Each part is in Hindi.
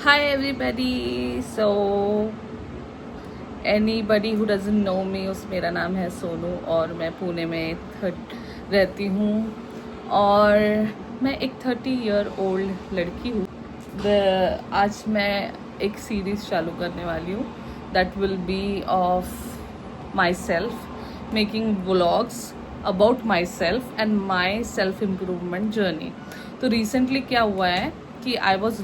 Hi everybody. So anybody who doesn't know me, उस मेरा नाम है सोनू और मैं पुणे में रहती हूँ और मैं एक 30 year old लड़की हूँ। आज मैं एक सीरीज़ चालू करने वाली हूँ that will be of my self, making vlogs about my self and my self improvement journey. तो रिसेंटली क्या हुआ है कि I was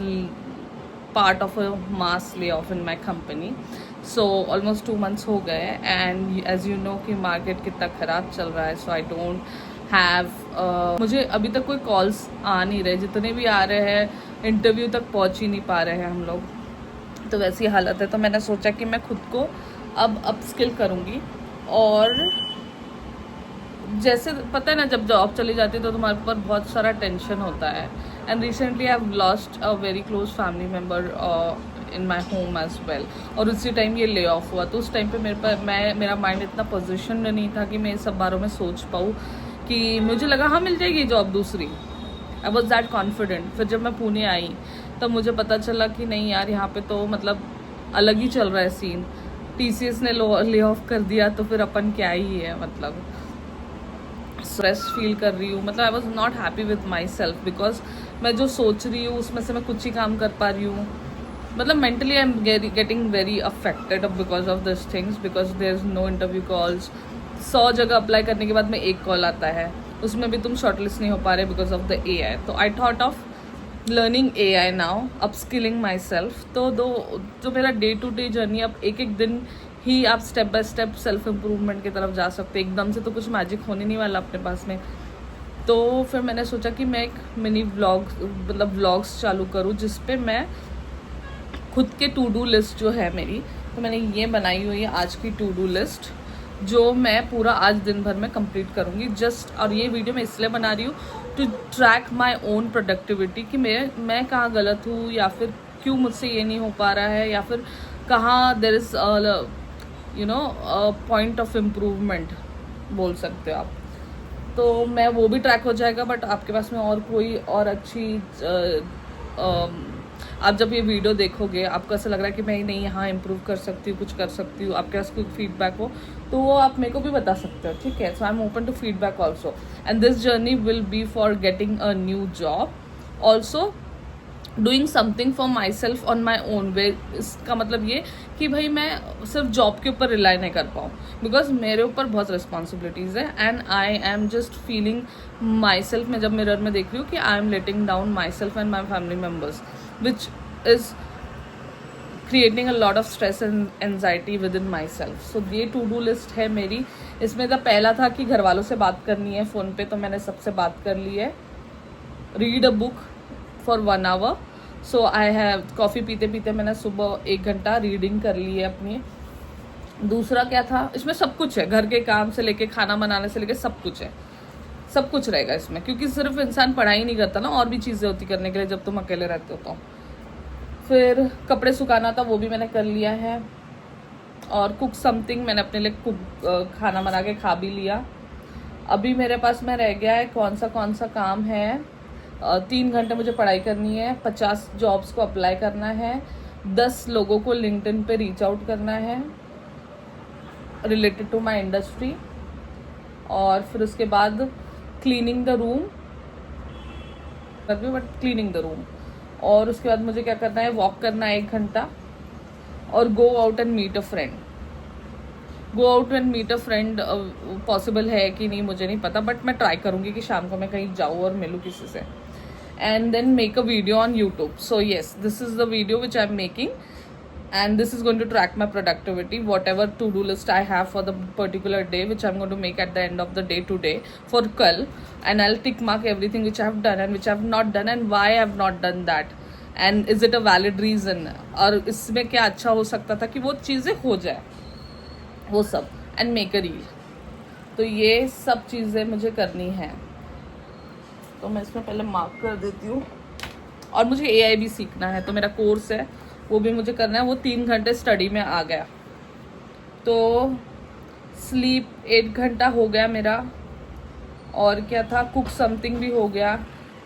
part of a mass lay off in my company. So almost 2 months हो गए एंड एज यू नो कि मार्केट कितना ख़राब चल रहा है। सो आई डोंट हैव मुझे अभी तक कोई कॉल्स आ नहीं रहे, जितने भी आ रहे हैं इंटरव्यू तक पहुंच ही नहीं पा रहे हैं हम लोग। तो वैसी हालत है। तो मैंने सोचा कि मैं खुद को अब अपस्किल करूँगी और जैसे पता है ना, जब जॉब चली जाती है तो तुम्हारे ऊपर बहुत सारा टेंशन होता है। And recently I have lost a very close family member in my home as well. और उसी टाइम ये ले ऑफ हुआ, तो उस टाइम पे मेरा माइंड इतना पोजिशन में नहीं था कि मैं इस सब बारों में सोच पाऊँ। कि मुझे लगा हाँ मिल जाएगी जॉब दूसरी, आई वॉज दैट कॉन्फिडेंट। फिर जब मैं पुणे आई तब मुझे पता चला कि नहीं यार, यहाँ पे तो मतलब अलग ही चल रहा है सीन। TCS ने ले ऑफ कर दिया तो फिर अपन क्या ही है, मतलब स्ट्रेस फील कर रही हूँ। मतलब I was not happy with my self because मैं जो सोच रही हूँ उसमें से मैं कुछ ही काम कर पा रही हूँ। मतलब mentally I am getting very affected because of this things, because there is no interview calls. 100 जगह अप्लाई करने के बाद में एक कॉल आता है, उसमें भी तुम शॉर्टलिस्ट नहीं हो पा रहे बिकॉज ऑफ द AI। तो I thought of learning AI now, upskilling my self. तो जो मेरा डे टू डे जर्नी, अब एक एक दिन ही आप step by step self improvement की तरफ जा सकते हैं। एकदम से तो कुछ मैजिक होने नहीं वाला अपने पास में। तो फिर मैंने सोचा कि मैं एक मिनी व्लॉग्स चालू करूँ जिस पे मैं खुद के टू डू लिस्ट जो है मेरी, तो मैंने ये बनाई हुई है आज की टू डू लिस्ट, जो मैं पूरा आज दिन भर में कंप्लीट करूँगी जस्ट। और ये वीडियो मैं इसलिए बना रही हूँ to track my own productivity कि मैं कहाँ गलत हूँ, या फिर क्यों मुझसे ये नहीं हो पा रहा है, या फिर कहाँ there is point of improvement बोल सकते हो आप। तो मैं वो भी ट्रैक हो जाएगा। बट आपके पास में और कोई और अच्छी आप जब ये वीडियो देखोगे आपको ऐसा लग रहा है कि मैं नहीं यहाँ इम्प्रूव कर सकती हूँ, कुछ कर सकती हूँ, आपके पास कोई फीडबैक हो तो वो आप मेरे को भी बता सकते हो, ठीक है। So I am open to feedback also and this journey will be for getting a new job, also doing something for myself on my own way. इसका मतलब ये कि भाई मैं सिर्फ जॉब के ऊपर रिलाई नहीं कर पाऊँ, बिकॉज मेरे ऊपर बहुत रिस्पॉन्सिबिलिटीज़ है and I am just feeling myself. मैं जब मिरर में देख रही हूँ कि I am letting down myself and my family members, which is creating a lot of stress and anxiety within myself. So ये टू डू लिस्ट है मेरी। इसमें तो पहला था कि घर वालों से बात करनी है फ़ोन पे, तो मैंने सबसे बात कर ली है। Read a book for 1 hour। So I have coffee पीते पीते मैंने सुबह 1 घंटा रीडिंग कर ली है अपनी। दूसरा क्या था, इसमें सब कुछ है, घर के काम से लेके खाना बनाने से लेके सब कुछ है, सब कुछ रहेगा इसमें। क्योंकि सिर्फ इंसान पढ़ाई नहीं करता ना, और भी चीज़ें होती करने के लिए जब तुम अकेले रहते हो। तो फिर कपड़े सुखाना था, वो भी मैंने कर लिया है। और कुक समथिंग, मैंने अपने लिए खाना बना के खा भी लिया। अभी मेरे पास में रह गया है कौन सा काम है। 3 घंटे मुझे पढ़ाई करनी है, 50 जॉब्स को अप्लाई करना है, 10 लोगों को लिंक्डइन पे रीच आउट करना है रिलेटेड टू माई इंडस्ट्री। और फिर उसके बाद cleaning the room, but cleaning the room. और उसके बाद मुझे क्या करना है, वॉक करना है 1 घंटा और go out and meet a friend. Go out and meet a friend possible है कि नहीं मुझे नहीं पता, बट मैं ट्राई करूँगी कि शाम को मैं कहीं जाऊँ और मिलूँ किसी से। And then make a video on YouTube. So yes, this is the video which I'm making and this is going to track my productivity, whatever to-do list I have for the particular day, which I'm going to make at the end of the day today for kal, and I'll tick mark everything which I've done and which I've not done and why I've not done that, and is it a valid reason, और इसमें क्या अच्छा हो सकता था कि वो चीज़ें हो जाए, वो सब, and make a reel। तो ये सब चीज़ें मुझे करनी है। तो मैं इसमें पहले मार्क कर देती हूँ। और मुझे AI भी सीखना है, तो मेरा कोर्स है वो भी मुझे करना है। वो 3 घंटे स्टडी में आ गया। तो स्लीप 8 घंटा हो गया मेरा। और क्या था, कुक समथिंग भी हो गया,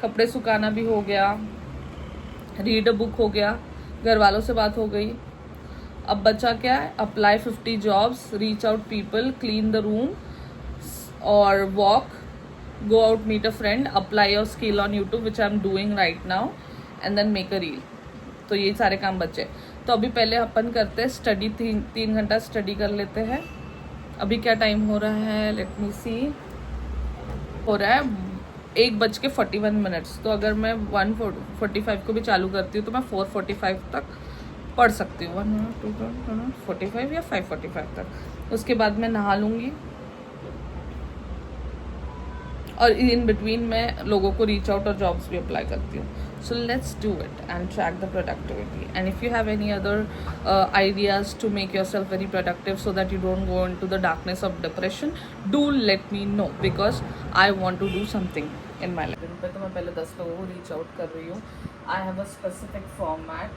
कपड़े सुखाना भी हो गया, रीड अ बुक हो गया, घर वालों से बात हो गई। अब बचा क्या है, apply 50 jobs, reach out people, clean the room और walk, go out, meet a friend, apply your skill on YouTube which I'm doing right now and then make a reel। तो ये सारे काम बचे। तो अभी पहले अपन करते हैं स्टडी, 3 घंटा स्टडी कर लेते हैं। अभी क्या टाइम हो रहा है, लेट मी सी, हो रहा है 1:41। तो अगर मैं 1:45 को भी चालू करती हूँ तो मैं 4:45 तक पढ़ सकती हूँ, 1:45 या 5:45 तक। उसके बाद मैं नहा लूँगी और इन बिटवीन मैं लोगों को रीच आउट और जॉब्स भी अप्लाई करती हूँ। So let's do it and track the productivity. And if you have any other ideas to make yourself very productive so that you don't go in to the darkness of depression, do let me know because I want to do something in my life. पे तो मैं पहले 10 लोगों को रीच आउट कर रही हूँ। I have a specific format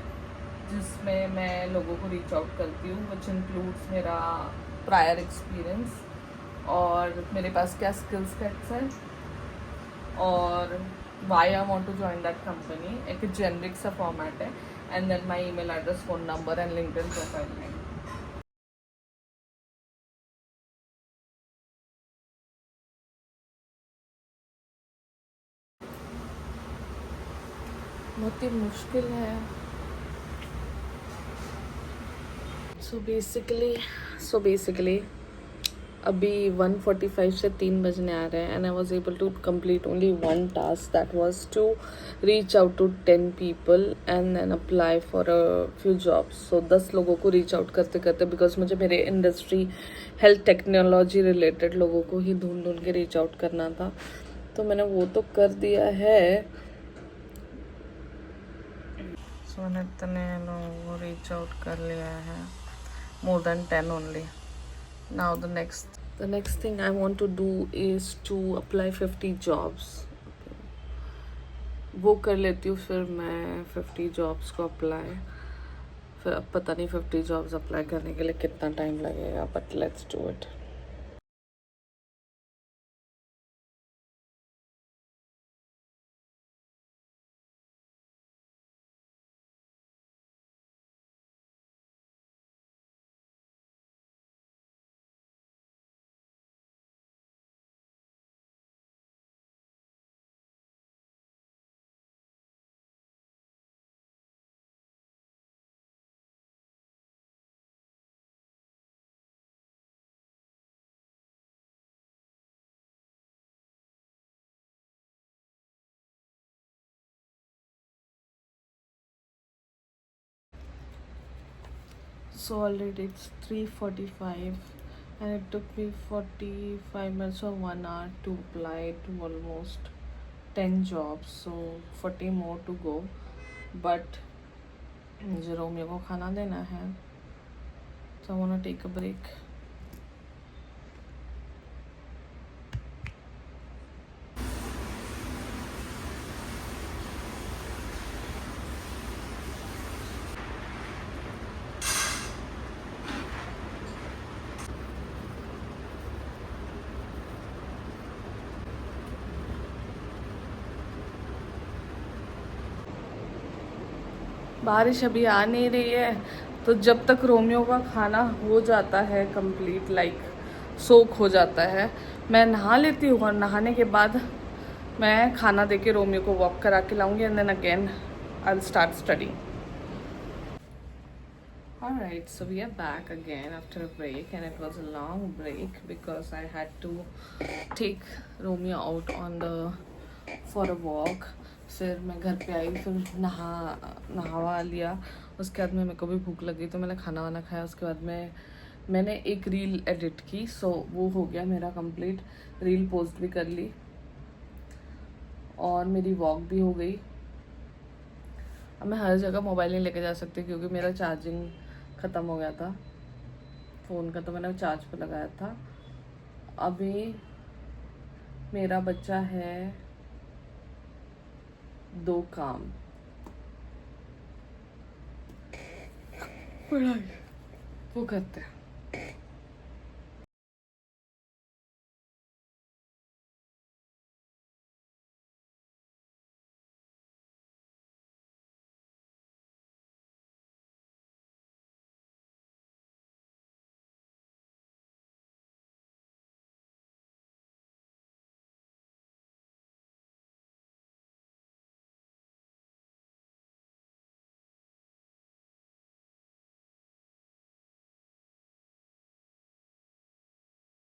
जिसमें मैं लोगों को रीच आउट करती हूँ, विच इंक्लूड्स मेरा प्रायर एक्सपीरियंस और मेरे पास क्या स्किल सेट्स हैं और why I want to join that company. एक जेनरिक सा फॉर्मेट है and then my email address, phone number and LinkedIn profile name. बहुत ही मुश्किल है। सो बेसिकली अभी 1:45 से 3 बजने आ रहे हैं and I was able to complete only one task, that was to reach out to 10 people and then apply for a few jobs. So 10 लोगों को रीच आउट करते करते, बिकॉज मुझे मेरे इंडस्ट्री हेल्थ टेक्नोलॉजी रिलेटेड लोगों को ही ढूंढ के रीच आउट करना था, तो मैंने वो तो कर दिया है। सो मैंने इतने लोगों को रीच आउट कर लिया है, more than 10 only. Now the next thing I want to do is to apply 50 jobs. वो कर लेती हूँ, फिर मैं 50 जॉब्स को अप्लाई, फिर अब पता नहीं 50 जॉब्स अप्लाई करने के लिए कितना टाइम लगेगा, but let's do it. So already it's 3:45 and it took me 45 minutes or 1 hour to apply to almost 10 jobs, so 40 more to go, but मुझे रोमियो को खाना देना है, so I want to take a break। बारिश अभी आ नहीं रही है, तो जब तक रोमियो का खाना हो जाता है कंप्लीट, लाइक सोक हो जाता है, मैं नहा लेती हूँ और नहाने के बाद मैं खाना देके रोमियो को वॉक करा के लाऊंगी and then again I will start study. Alright, so we are back again after a break and it was a long break because I had to take Romeo out on the for a walk। फिर मैं घर पे आई, फिर नहावा लिया, उसके बाद में मेरे को भी भूख लगी तो मैंने खाना वाना खाया। उसके बाद मैंने एक रील एडिट की, सो वो हो गया मेरा कंप्लीट, रील पोस्ट भी कर ली और मेरी वॉक भी हो गई। अब मैं हर जगह मोबाइल नहीं लेके जा सकती क्योंकि मेरा चार्जिंग ख़त्म हो गया था फ़ोन का, तो मैंने चार्ज पे लगाया था। अभी मेरा बच्चा है 2 काम, पढ़ाई, वो करते हैं।